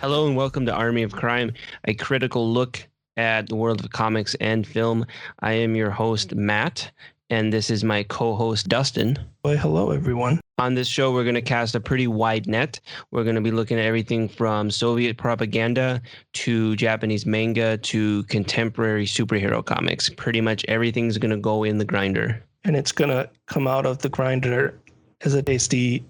Hello and welcome to Army of Crime, a critical look at the world of comics and film. I am your host, Matt, and this is my co-host, Dustin. Why, hello, everyone. On this show, we're going to cast a pretty wide net. We're going to be looking at everything from Soviet propaganda to Japanese manga to contemporary superhero comics. Pretty much everything's going to go in the grinder. And it's going to come out of the grinder as a tasty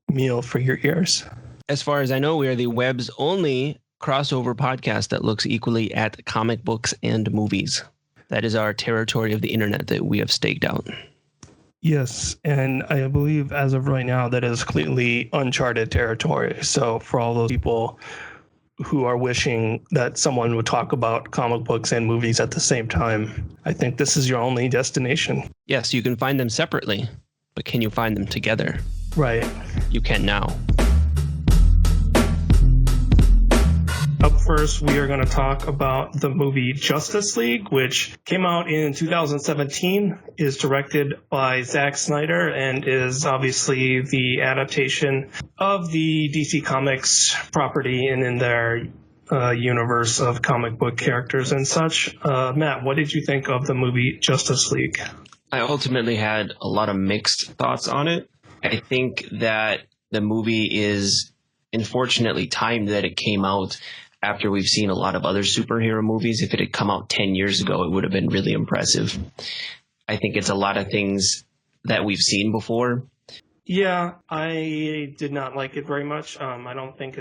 meal for your ears. As far as I know, we are the web's only crossover podcast that looks equally at comic books and movies. That is our territory of the internet that we have staked out. Yes, and I believe as of right now, that is completely uncharted territory. So for all those people who are wishing that someone would talk about comic books and movies at the same time, I think this is your only destination. Yes, you can find them separately, but can you find them together? Right. You can now. Up first, we are going to talk about the movie Justice League, which came out in 2017, is directed by Zack Snyder, and is obviously the adaptation of the DC Comics property and in their universe of comic book characters and such. Matt, what did you think of the movie Justice League? I ultimately had a lot of mixed thoughts on it. I think that the movie is unfortunately timed that it came out after we've seen a lot of other superhero movies. If it had come out 10 years ago, it would have been really impressive. I think it's a lot of things that we've seen before. Yeah, I did not like it very much. I don't think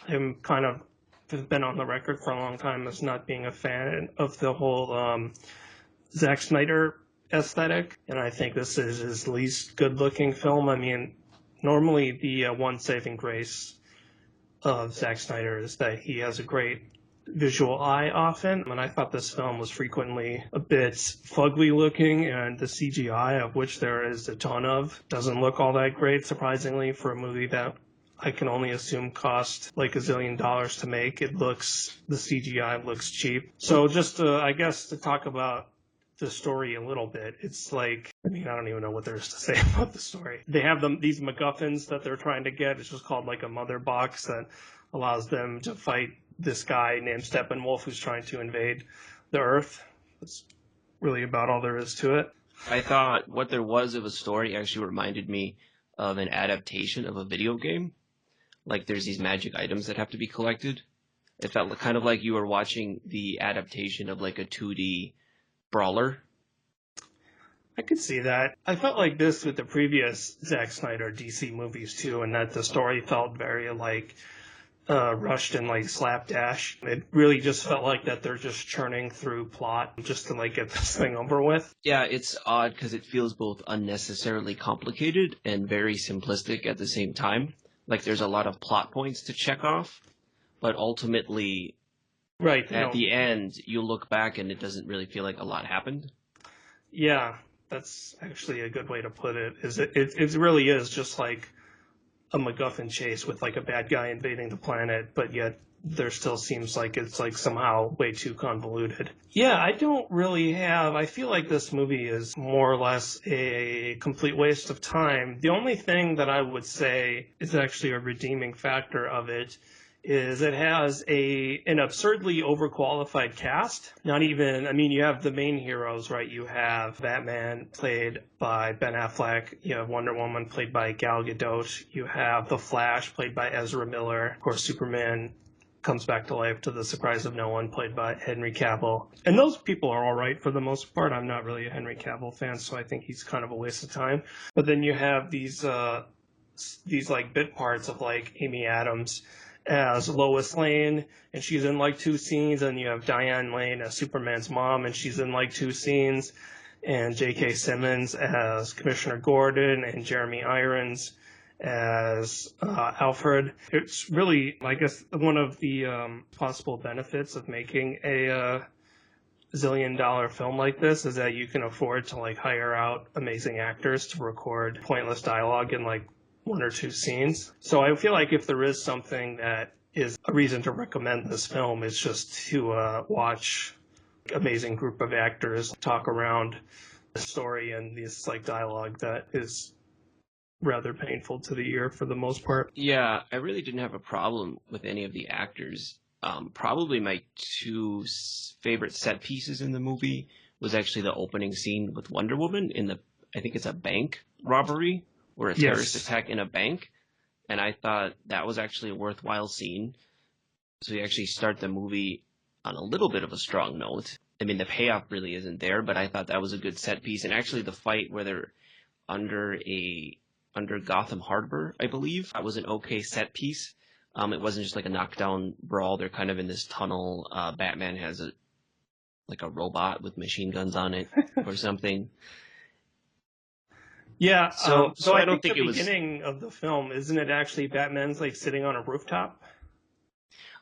I'm kind of been on the record for a long time as not being a fan of the whole Zack Snyder aesthetic. And I think this is his least good looking film. I mean, normally the one saving grace of Zack Snyder is that he has a great visual eye often, and I thought this film was frequently a bit fugly looking, and the CGI, of which there is a ton of, doesn't look all that great, surprisingly, for a movie that I can only assume cost like $1 zillion to make. The CGI looks cheap. So just I guess to talk about the story a little bit, it's like, I mean, I don't even know what there is to say about the story. They have these MacGuffins that they're trying to get. It's just called like a mother box that allows them to fight this guy named Steppenwolf who's trying to invade the Earth. That's really about all there is to it. I thought what there was of a story actually reminded me of an adaptation of a video game. Like there's these magic items that have to be collected. It felt kind of like you were watching the adaptation of like a 2D brawler. I could see that. I felt like this with the previous Zack Snyder DC movies too, and that the story felt very like rushed and like slapdash. It really just felt like that they're just churning through plot just to like get this thing over with. Yeah, it's odd because it feels both unnecessarily complicated and very simplistic at the same time. Like there's a lot of plot points to check off, but ultimately, right at the end, you look back and it doesn't really feel like a lot happened. Yeah, that's actually a good way to put it. It really is just like a MacGuffin chase with like a bad guy invading the planet, but yet there still seems like it's like somehow way too convoluted. Yeah, I feel like this movie is more or less a complete waste of time. The only thing that I would say is actually a redeeming factor of it is it has an absurdly overqualified cast. You have the main heroes, right? You have Batman played by Ben Affleck. You have Wonder Woman played by Gal Gadot. You have The Flash played by Ezra Miller. Of course, Superman comes back to life to the surprise of no one, played by Henry Cavill. And those people are all right for the most part. I'm not really a Henry Cavill fan, so I think he's kind of a waste of time. But then you have these like bit parts of like Amy Adams as Lois Lane, and she's in like 2 scenes, and you have Diane Lane as Superman's mom, and she's in like 2 scenes, and J.K. Simmons as Commissioner Gordon, and Jeremy Irons as Alfred. It's really, I guess, one of the possible benefits of making a $1 zillion film like this is that you can afford to like hire out amazing actors to record pointless dialogue in like 1 or 2 scenes. So I feel like if there is something that is a reason to recommend this film, it's just to watch an amazing group of actors talk around the story and this like dialogue that is rather painful to the ear for the most part. Yeah, I really didn't have a problem with any of the actors. Probably my two favorite set pieces in the movie was actually the opening scene with Wonder Woman in I think it's a bank robbery or a terrorist Yes. attack in a bank. And I thought that was actually a worthwhile scene. So you actually start the movie on a little bit of a strong note. I mean, the payoff really isn't there, but I thought that was a good set piece. And actually the fight where they're under under Gotham Harbor, I believe, that was an okay set piece. It wasn't just like a knockdown brawl. They're kind of in this tunnel. Batman has a robot with machine guns on it or something. Yeah. So I I don't think the it was. beginning of the film, isn't it actually Batman's like sitting on a rooftop?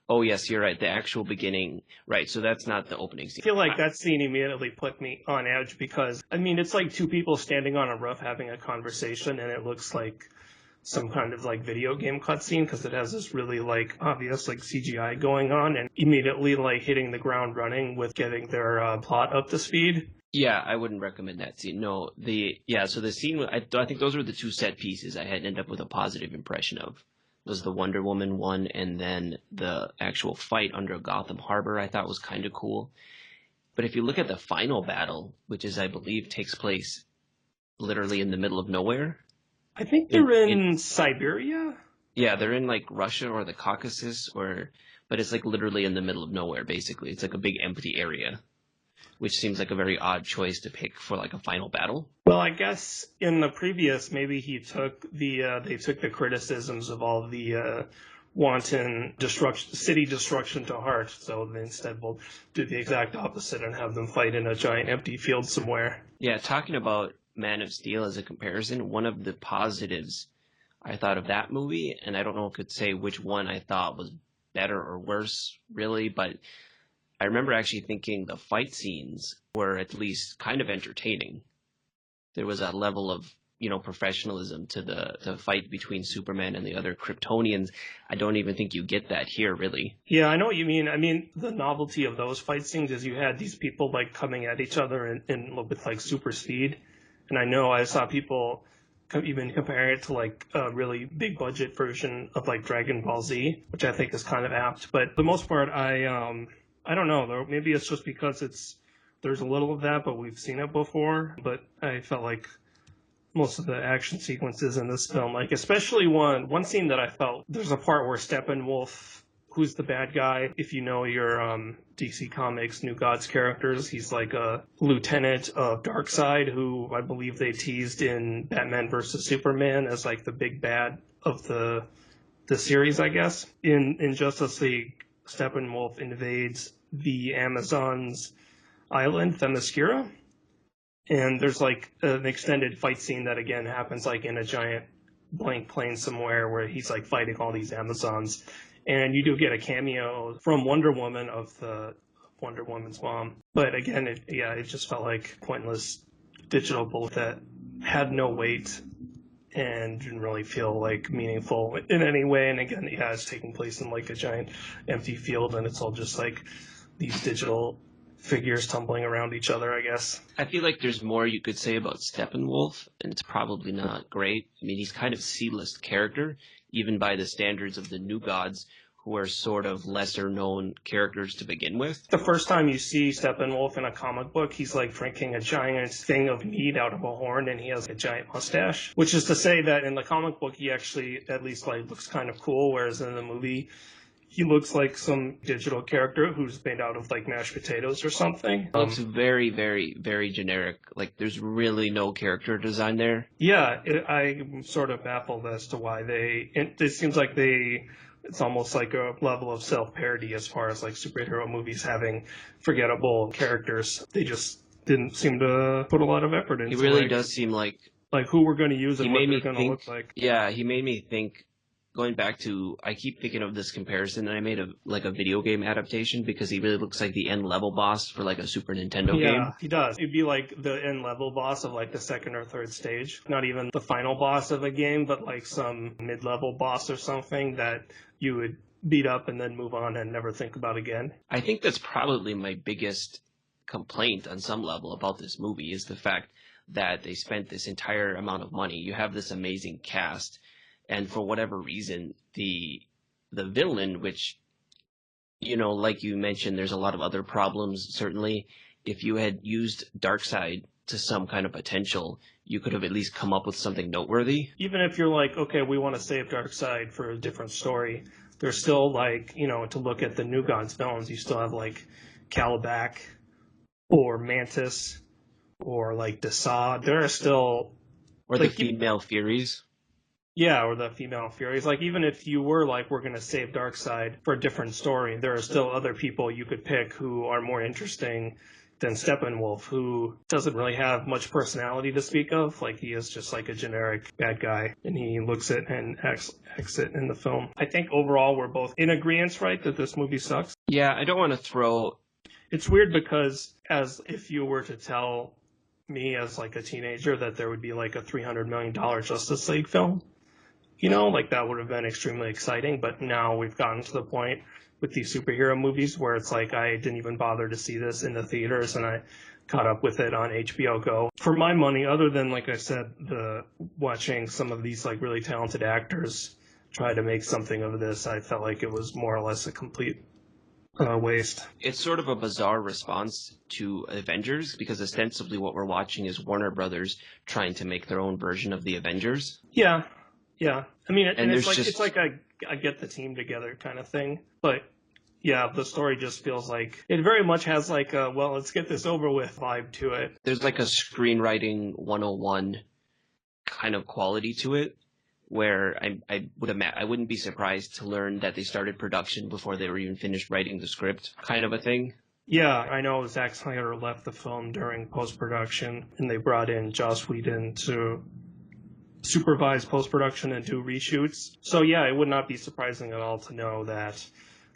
Oh yes, you're right. The actual beginning, right? So that's not the opening I scene. feel like that scene immediately put me on edge because, I mean, it's like two people standing on a roof having a conversation, and it looks like some kind of like video game cutscene because it has this really like obvious like CGI going on, and immediately like hitting the ground running with getting their plot up to speed. Yeah, I wouldn't recommend that scene. No, so the scene, I think those were the two set pieces I had ended up with a positive impression of. Was the Wonder Woman one, and then the actual fight under Gotham Harbor I thought was kind of cool. But if you look at the final battle, which is, I believe, takes place literally in the middle of nowhere. I think they're in Siberia. Yeah, they're in like Russia or the Caucasus, but it's like literally in the middle of nowhere, basically. It's like a big empty area, which seems like a very odd choice to pick for like a final battle. Well, I guess in the previous, maybe they took the criticisms of all the wanton city destruction to heart. So they instead will do the exact opposite and have them fight in a giant empty field somewhere. Yeah, talking about Man of Steel as a comparison, one of the positives I thought of that movie, and I don't know if I could say which one I thought was better or worse, really, but I remember actually thinking the fight scenes were at least kind of entertaining. There was a level of, professionalism to the fight between Superman and the other Kryptonians. I don't even think you get that here, really. Yeah, I know what you mean. I mean, the novelty of those fight scenes is you had these people like coming at each other with like super speed. And I know I saw people even compare it to like a really big budget version of like Dragon Ball Z, which I think is kind of apt. But for the most part, I don't know though. Maybe it's just because there's a little of that, but we've seen it before. But I felt like most of the action sequences in this film, like especially one scene that I felt, there's a part where Steppenwolf, who's the bad guy, if you know your DC Comics New Gods characters, he's like a lieutenant of Darkseid, who I believe they teased in Batman vs Superman as like the big bad of the series, I guess. In Justice League, Steppenwolf invades the Amazons island, Themyscira. And there's like an extended fight scene that again happens like in a giant blank plane somewhere where he's like fighting all these Amazons. And you do get a cameo from Wonder Woman of the Wonder Woman's mom. But again, it just felt like pointless digital bullet that had no weight and didn't really feel like meaningful in any way. And again, yeah, it's taking place in like a giant empty field, and it's all just like these digital figures tumbling around each other, I guess. I feel like there's more you could say about Steppenwolf, and it's probably not great. I mean, he's kind of C-list character, even by the standards of the New Gods, who are sort of lesser-known characters to begin with. The first time you see Steppenwolf in a comic book, he's like drinking a giant thing of mead out of a horn, and he has a giant mustache. Which is to say that in the comic book, he actually at least like looks kind of cool, whereas in the movie, he looks like some digital character who's made out of like mashed potatoes or something. It looks very, very, very generic. Like there's really no character design there. Yeah, I'm sort of baffled as to why it seems like it's almost like a level of self-parody as far as like superhero movies having forgettable characters. They just didn't seem to put a lot of effort into it. It really does seem like who we're going to use and what they're going to look like. Yeah, he made me think. Going back to, I keep thinking of this comparison, and I made a video game adaptation because he really looks like the end level boss for like a Super Nintendo game. Yeah, he does. It'd be like the end level boss of like the second or third stage. Not even the final boss of a game, but like some mid-level boss or something that you would beat up and then move on and never think about again. I think that's probably my biggest complaint on some level about this movie is the fact that they spent this entire amount of money. You have this amazing cast, and for whatever reason, the villain, which, you know, like you mentioned, there's a lot of other problems. Certainly, if you had used Darkseid to some kind of potential, you could have at least come up with something noteworthy. Even if you're like, okay, we want to save Darkseid for a different story, there's still like, you know, to look at the New Gods villains, you still have like Calibac or Mantis or like Desaad. There are still... Or like, the female Furies. Yeah, or the female Furies. Like, even if you were like, we're going to save Darkseid for a different story, there are still other people you could pick who are more interesting than Steppenwolf, who doesn't really have much personality to speak of. Like, he is just like a generic bad guy, and he looks it and acts it in the film. I think overall we're both in agreement, right, that this movie sucks. Yeah, I don't want to throw... It's weird because as if you were to tell me as like a teenager that there would be like a $300 million Justice League film, you know, like that would have been extremely exciting. But now we've gotten to the point with these superhero movies where it's like I didn't even bother to see this in the theaters, and I caught up with it on HBO Go. For my money, other than, like I said, watching some of these like really talented actors try to make something of this, I felt like it was more or less a complete waste. It's sort of a bizarre response to Avengers, because ostensibly what we're watching is Warner Brothers trying to make their own version of the Avengers. Yeah. I mean, and it's like just... it's like a get the team together kind of thing. But yeah, the story just feels like it very much has like a, well, let's get this over with vibe to it. There's like a screenwriting 101 kind of quality to it, where I wouldn't be surprised to learn that they started production before they were even finished writing the script, kind of a thing. Yeah, I know Zack Snyder left the film during post-production, and they brought in Joss Whedon to supervise post-production and do reshoots. So yeah, it would not be surprising at all to know that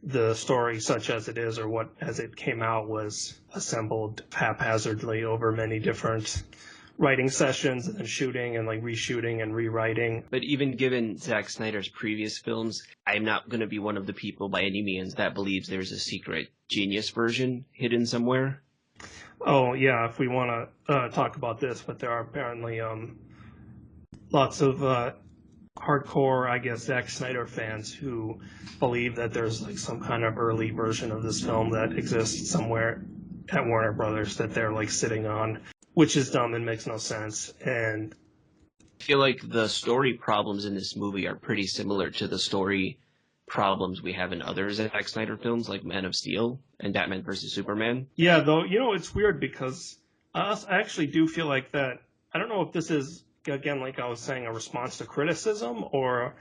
the story, such as it is, or what as it came out, was assembled haphazardly over many different writing sessions and shooting and like reshooting and rewriting. But even given Zack Snyder's previous films, I'm not going to be one of the people by any means that believes there's a secret genius version hidden somewhere. Oh yeah, if we want to talk about this, but there are apparently lots of hardcore, I guess, Zack Snyder fans who believe that there's like some kind of early version of this film that exists somewhere at Warner Brothers that they're like sitting on, which is dumb and makes no sense. And I feel like the story problems in this movie are pretty similar to the story problems we have in other Zack Snyder films like Man of Steel and Batman vs. Superman. Yeah, though, you know, it's weird because I actually do feel like that. I don't know if this is, again, like I was saying, a response to criticism or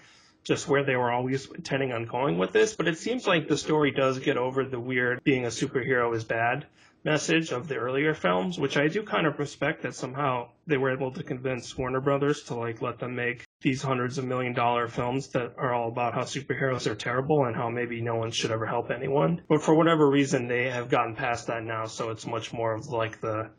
just where they were always intending on going with this, but it seems like the story does get over the weird being a superhero is bad message of the earlier films, which I do kind of respect that somehow they were able to convince Warner Brothers to like let them make these hundreds of $1 million films that are all about how superheroes are terrible and how maybe no one should ever help anyone. But for whatever reason, they have gotten past that now, so it's much more of like the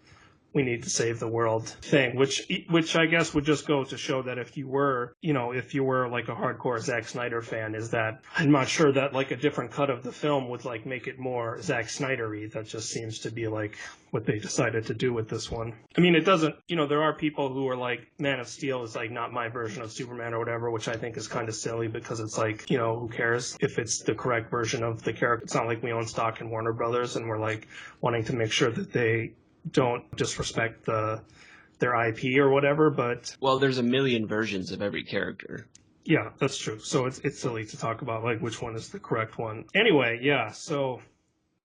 we need to save the world thing, which I guess would just go to show that if you were like a hardcore Zack Snyder fan, is that I'm not sure that like a different cut of the film would like make it more Zack Snyder-y. That just seems to be like what they decided to do with this one. I mean, it doesn't, there are people who are like, Man of Steel is like not my version of Superman or whatever, which I think is kind of silly because it's like, who cares if it's the correct version of the character? It's not like we own stock in Warner Brothers and we're like wanting to make sure that they don't disrespect their IP or whatever, but... Well, there's a million versions of every character. Yeah, that's true. So it's silly to talk about, like, which one is the correct one. Anyway, yeah, so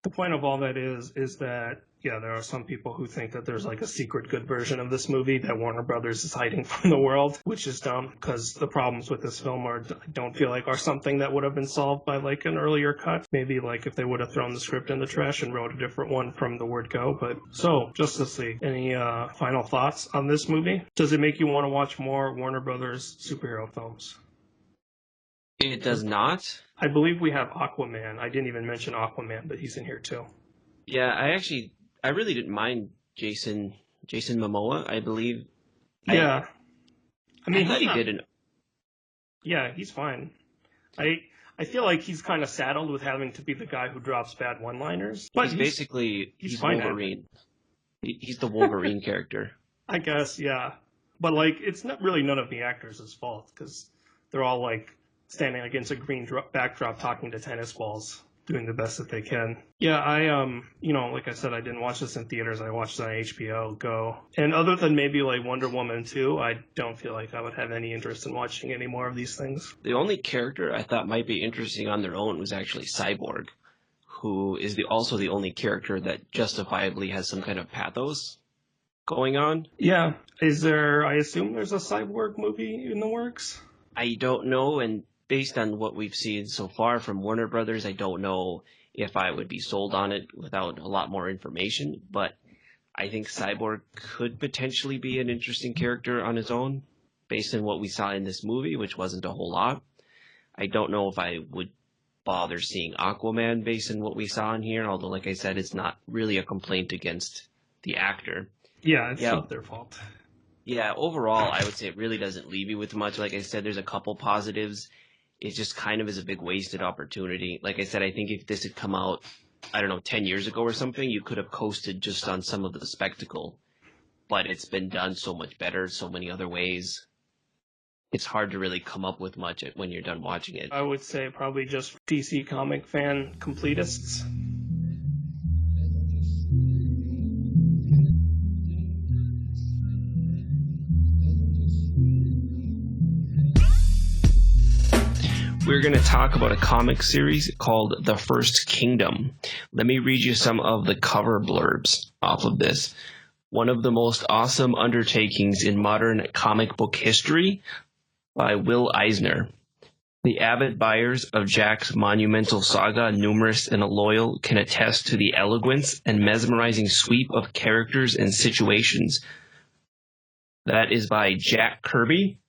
the point of all that is that, yeah, there are some people who think that there's, like, a secret good version of this movie that Warner Brothers is hiding from the world, which is dumb, because the problems with this film I don't feel like are something that would have been solved by, like, an earlier cut. Maybe, like, if they would have thrown the script in the trash and wrote a different one from the word go. But so, Justice League, any final thoughts on this movie? Does it make you want to watch more Warner Brothers superhero films? It does not. I believe we have Aquaman. I didn't even mention Aquaman, but he's in here too. Yeah, I really didn't mind Jason Momoa, I believe. Yeah. I mean, he didn't. Yeah, he's fine. I feel like he's kind of saddled with having to be the guy who drops bad one-liners. But he's fine. Wolverine. He's the Wolverine character. I guess, yeah. But, like, it's not really none of the actors' fault, because they're all, like, standing against a green backdrop talking to tennis balls, doing the best that they can. Yeah, like I said, I didn't watch this in theaters. I watched it on HBO Go. And other than maybe, like, Wonder Woman 2, I don't feel like I would have any interest in watching any more of these things. The only character I thought might be interesting on their own was actually Cyborg, who is also the only character that justifiably has some kind of pathos going on. Yeah. I assume there's a Cyborg movie in the works? I don't know, and based on what we've seen so far from Warner Brothers, I don't know if I would be sold on it without a lot more information, but I think Cyborg could potentially be an interesting character on his own, based on what we saw in this movie, which wasn't a whole lot. I don't know if I would bother seeing Aquaman based on what we saw in here, although, like I said, it's not really a complaint against the actor. Yeah, it's not their fault. Yeah, overall, I would say it really doesn't leave you with much. Like I said, there's a couple positives. It just kind of is a big wasted opportunity. Like I said, I think if this had come out, 10 years ago or something, you could have coasted just on some of the spectacle. But it's been done so much better, so many other ways. It's hard to really come up with much when you're done watching it. I would say probably just DC comic fan completists. We're going to talk about a comic series called The First Kingdom. Let me read you some of the cover blurbs off of this. One of the most awesome undertakings in modern comic book history by Will Eisner. The avid buyers of Jack's monumental saga, numerous and loyal, can attest to the eloquence and mesmerizing sweep of characters and situations. That is by Jack Kirby.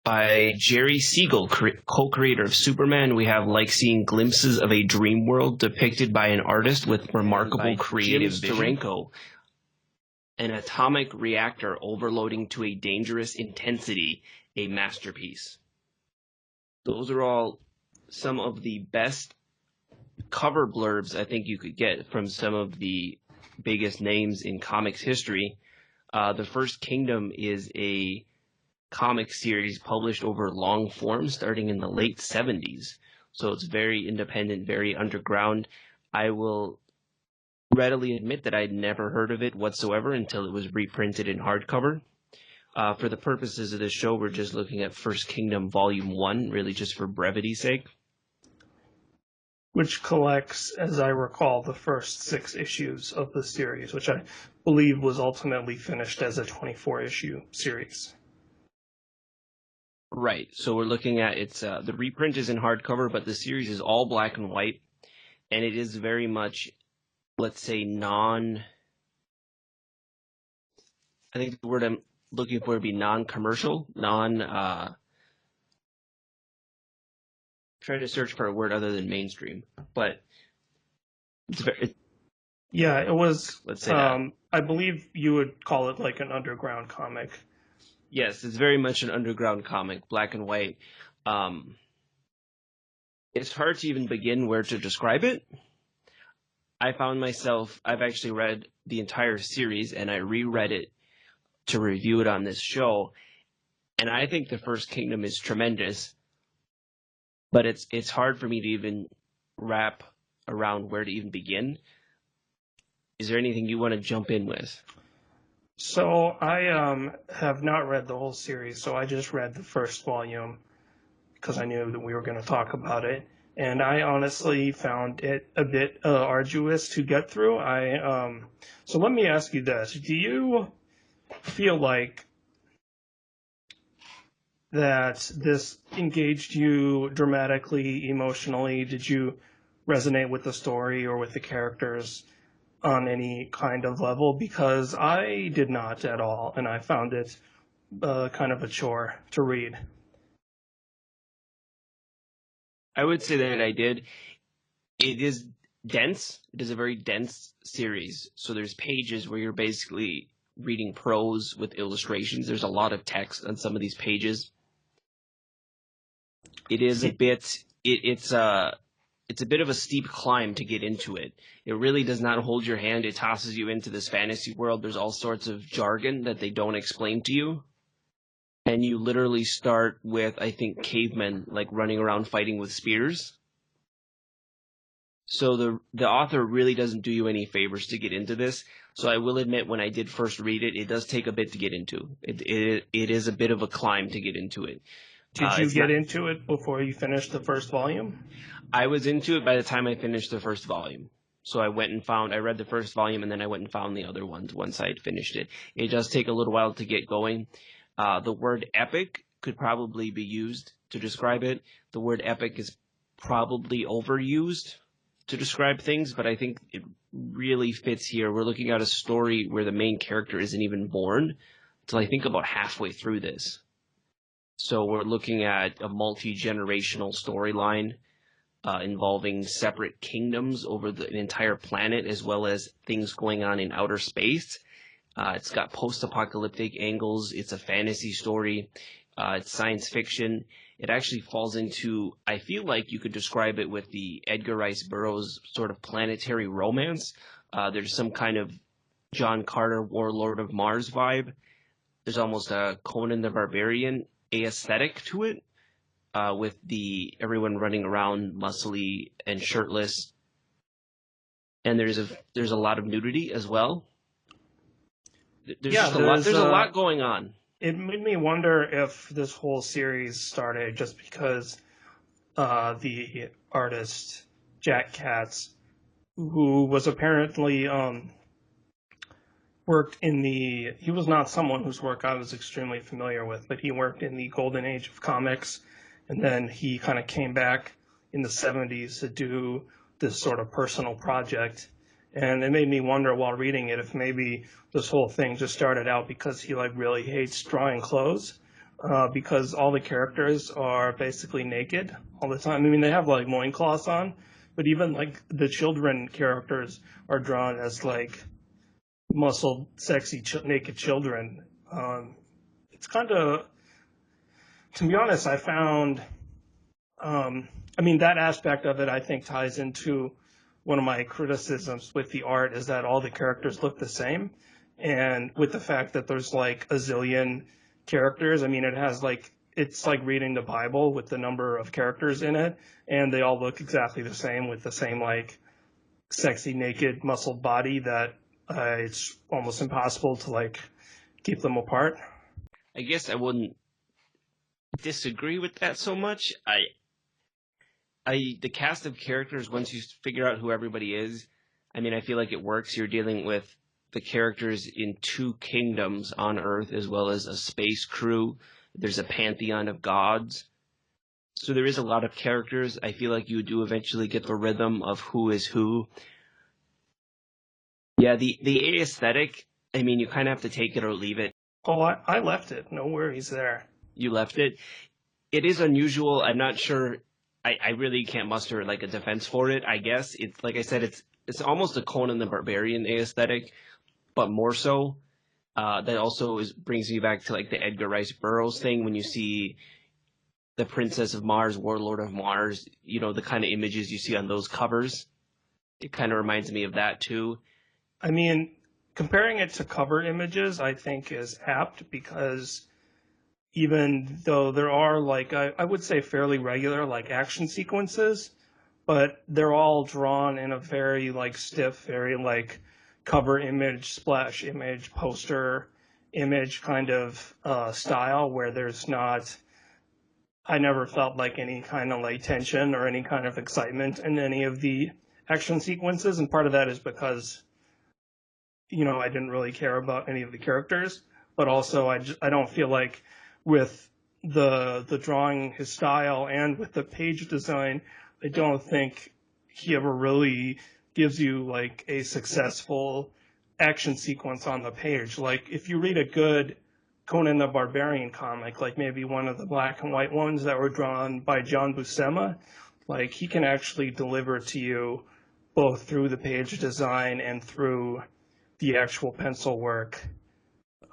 By Jerry Siegel, co-creator of Superman, we have Like Seeing Glimpses of a Dream World depicted by an artist with remarkable creative vision. An atomic reactor overloading to a dangerous intensity, a masterpiece. Those are all some of the best cover blurbs I think you could get from some of the biggest names in comics history. The First Kingdom is a comic series published over long form starting in the late 70s. So it's very independent, very underground. I will readily admit that I'd never heard of it whatsoever until it was reprinted in hardcover. For the purposes of this show, we're just looking at First Kingdom Volume 1, really just for brevity's sake. Which collects, as I recall, the first 6 issues of the series, which I believe was ultimately finished as a 24-issue series. Right. So we're looking at the reprint is in hardcover, but the series is all black and white, and it is very much, let's say, I think the word I'm looking for would be non-commercial, trying to search for a word other than mainstream, but it's very. Yeah, it was. Let's say that. I believe you would call it like an underground comic. Yes, it's very much an underground comic, black and white. It's hard to even begin where to describe it. I found myself, I've actually read the entire series, and I reread it to review it on this show, and I think The First Kingdom is tremendous, but it's hard for me to even wrap around where to even begin. Is there anything you want to jump in with? So I have not read the whole series, so I just read the first volume because I knew that we were going to talk about it, and I honestly found it a bit arduous to get through. So let me ask you this: do you feel like that this engaged you dramatically, emotionally? Did you resonate with the story or with the characters on any kind of level? Because I did not at all, and I found it kind of a chore to read. I would say that I did. It is dense. It is a very dense series. So there's pages where you're basically reading prose with illustrations. There's a lot of text on some of these pages. It is a bit. It's it's a bit of a steep climb to get into it. It really does not hold your hand. It tosses you into this fantasy world. There's all sorts of jargon that they don't explain to you. And you literally start with, I think, cavemen, like running around fighting with spears. So the author really doesn't do you any favors to get into this. So I will admit, when I did first read it, it does take a bit to get into. It is a bit of a climb to get into it. Did you get into it before you finished the first volume? I was into it by the time I finished the first volume. So I read the first volume, and then I went and found the other ones once I had finished it. It does take a little while to get going. The word epic could probably be used to describe it. The word epic is probably overused to describe things, but I think it really fits here. We're looking at a story where the main character isn't even born until I think about halfway through this. So we're looking at a multi-generational storyline involving separate kingdoms over an entire planet, as well as things going on in outer space. It's got post-apocalyptic angles. It's a fantasy story. It's science fiction. It actually falls into, I feel like you could describe it with the Edgar Rice Burroughs sort of planetary romance. There's some kind of John Carter, Warlord of Mars vibe. There's almost a Conan the Barbarian aesthetic to it, with everyone running around muscly and shirtless. And there's a lot of nudity as well. There's a lot going on. It made me wonder if this whole series started just because the artist Jack Katz, who was apparently he was not someone whose work I was extremely familiar with, but he worked in the golden age of comics, and then he kind of came back in the 70s to do this sort of personal project. And it made me wonder while reading it if maybe this whole thing just started out because he really hates drawing clothes, because all the characters are basically naked all the time. I mean, they have loincloths on, but even the children characters are drawn as muscled, sexy, naked children. It's kind of, to be honest, I found, that aspect of it I think ties into one of my criticisms with the art, is that all the characters look the same. And with the fact that there's a zillion characters, it has it's like reading the Bible with the number of characters in it, and they all look exactly the same with the same sexy, naked, muscled body that it's almost impossible to keep them apart. I guess I wouldn't disagree with that so much. The cast of characters, once you figure out who everybody is, I feel like it works. You're dealing with the characters in two kingdoms on Earth, as well as a space crew. There's a pantheon of gods. So there is a lot of characters. I feel like you do eventually get the rhythm of who is who. Yeah, the aesthetic, you kind of have to take it or leave it. Oh, I left it. No worries there. You left it? It is unusual. I'm not sure. I really can't muster a defense for it, I guess. It's like I said, it's almost a Conan the Barbarian aesthetic, but more so. That also brings me back to the Edgar Rice Burroughs thing, when you see the Princess of Mars, Warlord of Mars, the kind of images you see on those covers. It kind of reminds me of that too. Comparing it to cover images, I think is apt, because even though there are I would say fairly regular action sequences, but they're all drawn in a very stiff, very cover image, splash image, poster image kind of style, where there's not, I never felt any kind of tension or any kind of excitement in any of the action sequences, and part of that is because I didn't really care about any of the characters, but also I don't feel like with the drawing, his style, and with the page design, I don't think he ever really gives you a successful action sequence on the page. If you read a good Conan the Barbarian comic, maybe one of the black and white ones that were drawn by John Buscema, he can actually deliver to you both through the page design and through the actual pencil work,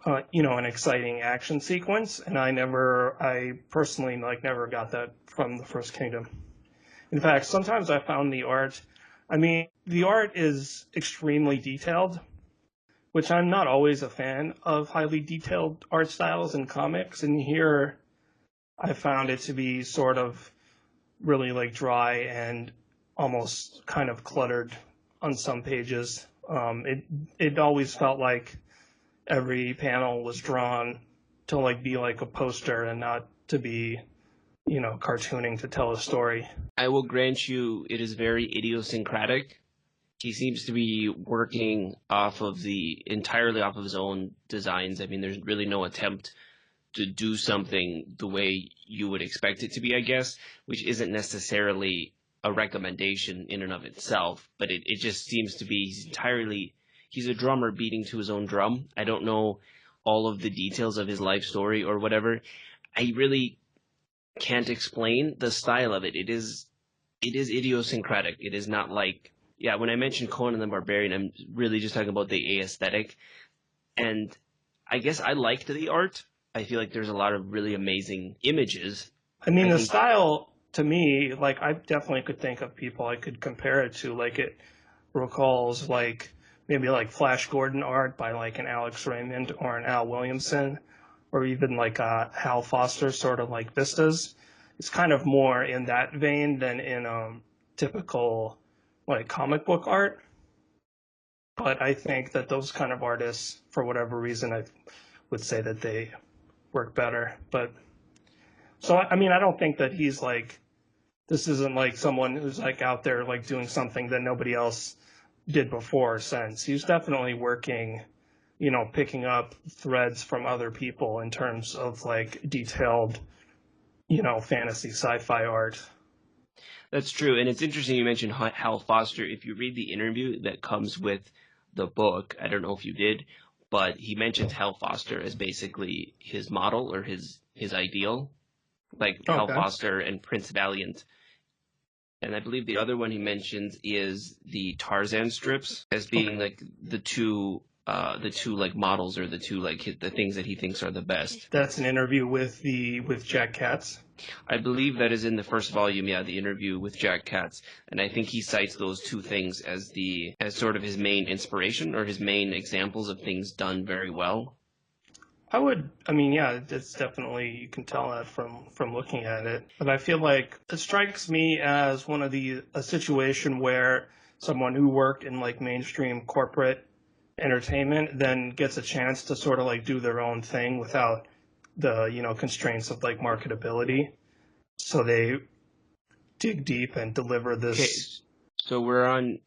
an exciting action sequence. And I personally never got that from the First Kingdom. In fact, sometimes I found the art is extremely detailed, which I'm not always a fan of highly detailed art styles in comics. And here I found it to be sort of really like dry and almost kind of cluttered on some pages. It always felt like every panel was drawn to like be like a poster and not to be, cartooning to tell a story. I will grant you it is very idiosyncratic. He seems to be working entirely off of his own designs. I mean, there's really no attempt to do something the way you would expect it to be, I guess, which isn't necessarily a recommendation in and of itself, but it just seems to be he's a drummer beating to his own drum. I don't know all of the details of his life story or whatever. I really can't explain the style of it. It is idiosyncratic. It is not like, yeah, when I mentioned Conan the Barbarian, I'm really just talking about the aesthetic. And I guess I liked the art. I feel like there's a lot of really amazing images. I mean, the style, to me, like, I definitely could think of people I could compare it to. Like, it recalls, like, maybe like Flash Gordon art by, like, an Alex Raymond or an Al Williamson, or even, like, Hal Foster, sort of like Vistas. It's kind of more in that vein than in typical, like, comic book art. But I think that those kind of artists, for whatever reason, I would say that they work better. But so, I mean, I don't think that he's like, this isn't like someone who's like out there like doing something that nobody else did before or since. He's definitely working, picking up threads from other people in terms of like detailed, fantasy sci-fi art. That's true. And it's interesting you mentioned Hal Foster. If you read the interview that comes with the book, I don't know if you did, but he mentions Hal Foster as basically his model or his ideal, like Okay. Hal Foster and Prince Valiant. And I believe the other one he mentions is the Tarzan strips as being like the two like models, or the two like the things that he thinks are the best. That's an interview with Jack Katz. I believe that is in the first volume, yeah, the interview with Jack Katz, and I think he cites those two things as sort of his main inspiration or his main examples of things done very well. Yeah, it's definitely, you can tell that from looking at it. But I feel like it strikes me as a situation where someone who worked in like mainstream corporate entertainment then gets a chance to sort of like do their own thing without the, constraints of like marketability. So they dig deep and deliver this. Okay, so we're on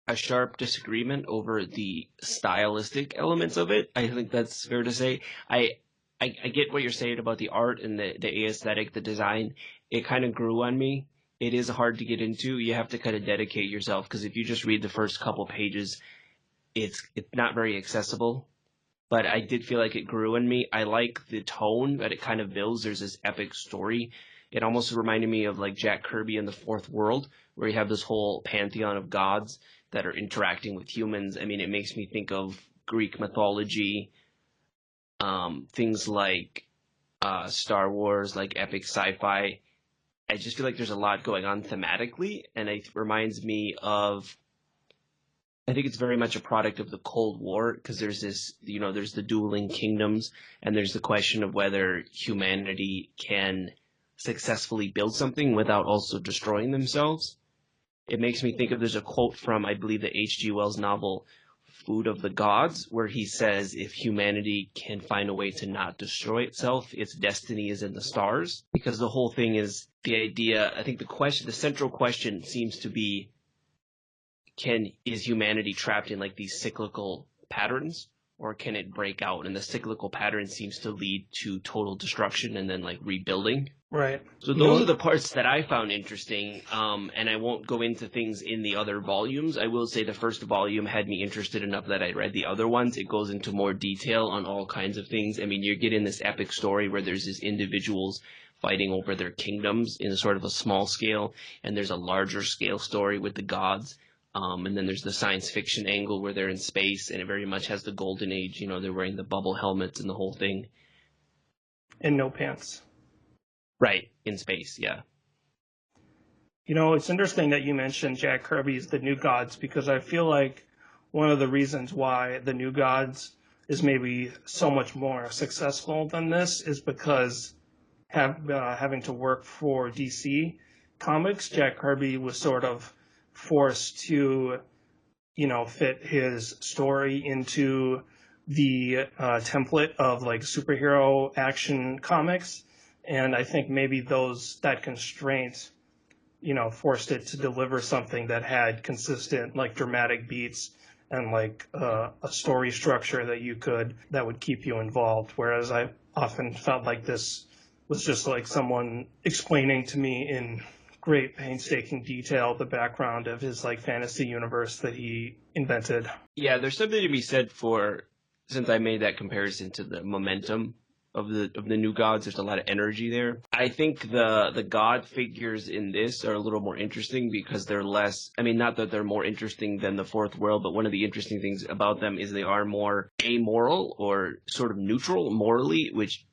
a sharp disagreement over the stylistic elements of it. I think that's fair to say. I get what you're saying about the art and the aesthetic, the design. It kind of grew on me. It is hard to get into. You have to kind of dedicate yourself, because if you just read the first couple pages, it's not very accessible. But I did feel like it grew on me. I like the tone that it kind of builds. There's this epic story. It almost reminded me of like Jack Kirby in the Fourth World, where you have this whole pantheon of gods that are interacting with humans. I mean, it makes me think of Greek mythology, things like Star Wars, like epic sci-fi. I just feel like there's a lot going on thematically, and it reminds me of, I think it's very much a product of the Cold War, because there's this, there's the dueling kingdoms, and there's the question of whether humanity can successfully build something without also destroying themselves. It makes me think of, there's a quote from, I believe, the H.G. Wells novel Food of the Gods, where he says, if humanity can find a way to not destroy itself, its destiny is in the stars. Because the whole thing is the idea, I think the central question seems to be, is humanity trapped in like these cyclical patterns, or can it break out? And the cyclical pattern seems to lead to total destruction and then like rebuilding. Right. So those are the parts that I found interesting, and I won't go into things in the other volumes. I will say the first volume had me interested enough that I read the other ones. It goes into more detail on all kinds of things. I mean, you're getting this epic story where there's these individuals fighting over their kingdoms in a sort of a small scale, and there's a larger scale story with the gods. And then there's the science fiction angle where they're in space, and it very much has the golden age. They're wearing the bubble helmets and the whole thing. And no pants. Right, in space, yeah. You know, it's interesting that you mentioned Jack Kirby's The New Gods because I feel like one of the reasons why The New Gods is maybe so much more successful than this is because having to work for DC Comics, Jack Kirby was sort of forced to, fit his story into the template of like superhero action comics. And I think maybe that constraint forced it to deliver something that had consistent, like, dramatic beats and like a story structure that would keep you involved. Whereas I often felt like this was just like someone explaining to me in great painstaking detail the background of his like fantasy universe that he invented. Yeah, there's something to be said for, since I made that comparison to the momentum of the New Gods, there's a lot of energy there. I think the god figures in this are a little more interesting because they're less, I mean, not that they're more interesting than the Fourth World, but one of the interesting things about them is they are more amoral or sort of neutral morally, which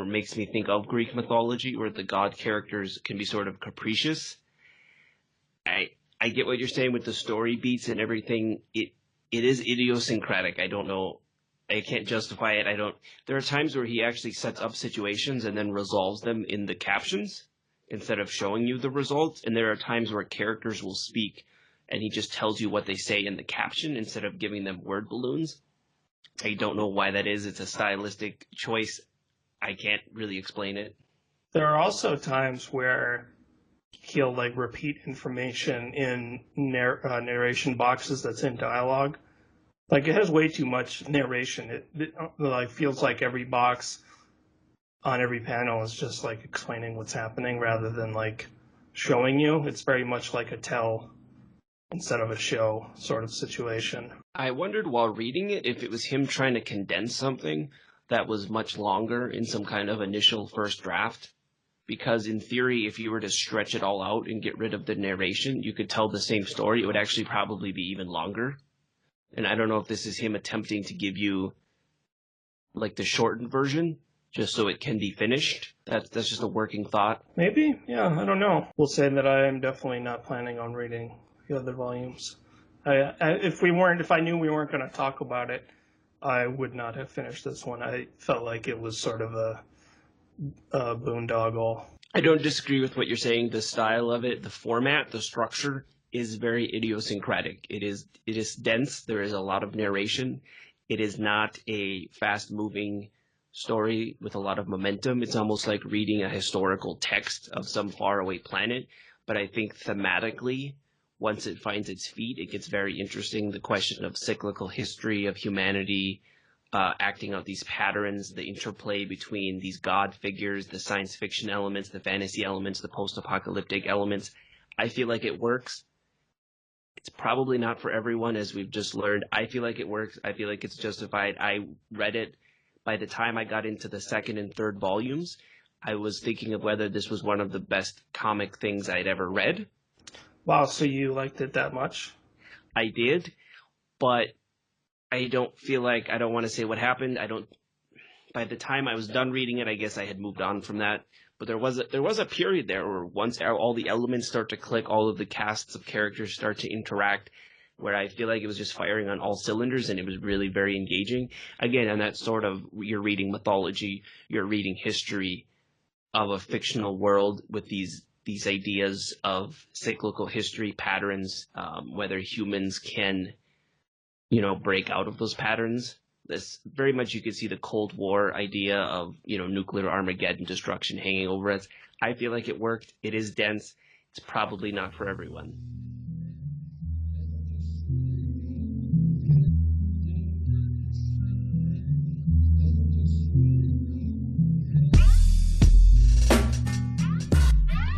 makes me think of Greek mythology, where the god characters can be sort of capricious. I get what you're saying with the story beats and everything. It is idiosyncratic. I don't know. I can't justify it. There are times where he actually sets up situations and then resolves them in the captions instead of showing you the results. And there are times where characters will speak and he just tells you what they say in the caption instead of giving them word balloons. I don't know why that is. It's a stylistic choice. I can't really explain it. There are also times where he'll like repeat information in narration boxes that's in dialogue. Like, it has way too much narration. It like feels like every box on every panel is just like explaining what's happening rather than like showing you. It's very much like a tell instead of a show sort of situation. I wondered while reading it if it was him trying to condense something that was much longer in some kind of initial first draft. Because in theory, if you were to stretch it all out and get rid of the narration, you could tell the same story. It would actually probably be even longer. And I don't know if this is him attempting to give you like the shortened version just so it can be finished. That's just a working thought. Maybe, yeah, I don't know. We'll say that I am definitely not planning on reading the other volumes. If I knew we weren't going to talk about it, I would not have finished this one. I felt like it was sort of a boondoggle. I don't disagree with what you're saying. The style of it, the format, the structure is very idiosyncratic. It is dense. There is a lot of narration. It is not a fast-moving story with a lot of momentum. It's almost like reading a historical text of some faraway planet. But I think thematically, once it finds its feet, it gets very interesting. The question of cyclical history of humanity, acting out these patterns, the interplay between these god figures, the science fiction elements, the fantasy elements, the post-apocalyptic elements. I feel like it works. It's probably not for everyone, as we've just learned. I feel like it works. I feel like it's justified. I read it. By the time I got into the second and third volumes, I was thinking of whether this was one of the best comic things I'd ever read. Wow, so you liked it that much? I did, but I don't feel like, I don't want to say what happened. By the time I was done reading it, I guess I had moved on from that. But there was a period there where once all the elements start to click, all of the casts of characters start to interact, where I feel like it was just firing on all cylinders and it was really very engaging. Again, and that sort of, you're reading mythology, you're reading history of a fictional world with these ideas of cyclical history patterns, whether humans can, break out of those patterns. This very much, you could see the Cold War idea of, nuclear Armageddon destruction hanging over us. I feel like it worked. It is dense. It's probably not for everyone.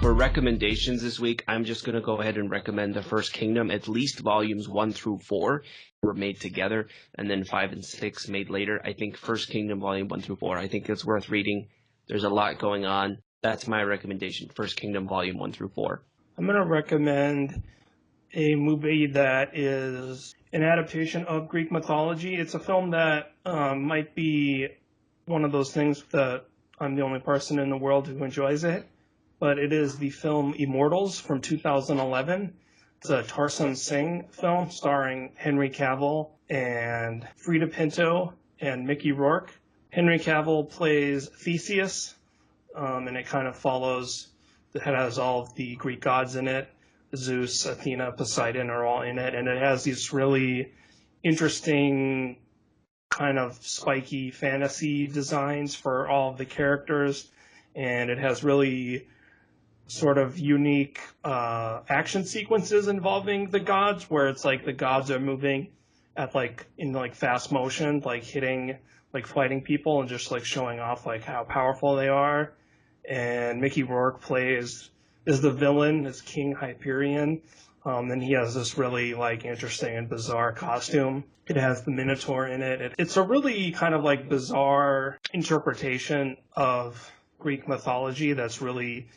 For recommendations this week, I'm just going to go ahead and recommend The First Kingdom. At least volumes 1 through 4 were made together, and then 5 and 6 made later. I think First Kingdom volume 1 through 4, I think it's worth reading. There's a lot going on. That's my recommendation, First Kingdom volume 1 through 4. I'm going to recommend a movie that is an adaptation of Greek mythology. It's a film that might be one of those things that I'm the only person in the world who enjoys it. but it is the film Immortals from 2011. It's a Tarsem Singh film starring Henry Cavill and Frida Pinto and Mickey Rourke. Henry Cavill plays Theseus, and it kind of follows, it has all of the Greek gods in it. Zeus, Athena, Poseidon are all in it, and it has these really interesting kind of spiky fantasy designs for all of the characters, and it has really sort of unique action sequences involving the gods, where it's like the gods are moving at like in like fast motion, like hitting, like fighting people and just like showing off like how powerful they are. And Mickey Rourke is the villain, is King Hyperion. And he has this really like interesting and bizarre costume. It has the Minotaur in it. It's a really kind of like bizarre interpretation of Greek mythology that's really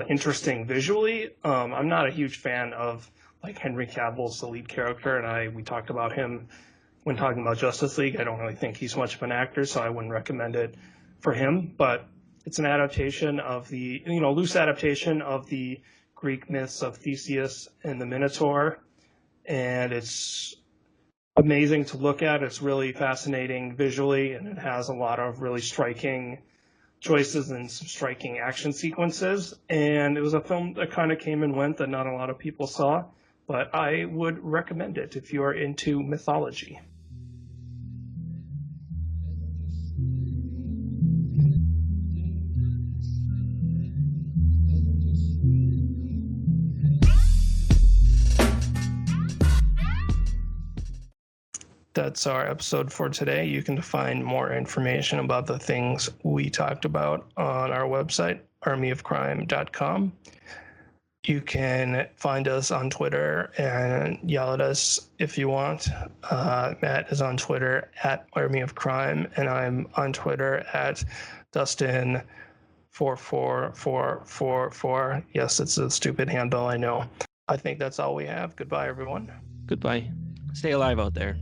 interesting visually. I'm not a huge fan of like Henry Cavill's the lead character, and we talked about him when talking about Justice League. I don't really think he's much of an actor, so I wouldn't recommend it for him. But it's an adaptation of the, loose adaptation of the Greek myths of Theseus and the Minotaur, and it's amazing to look at. It's really fascinating visually, and it has a lot of really striking choices and some striking action sequences. And it was a film that kind of came and went that not a lot of people saw, but I would recommend it if you are into mythology. That's our episode for today. You can find more information about the things we talked about on our website, armyofcrime.com. You can find us on Twitter and yell at us if you want. Matt is on Twitter at armyofcrime, and I'm on Twitter at Dustin44444. Yes, it's a stupid handle, I know. I think that's all we have. Goodbye, everyone. Goodbye. Stay alive out there.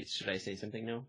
Should I say something now?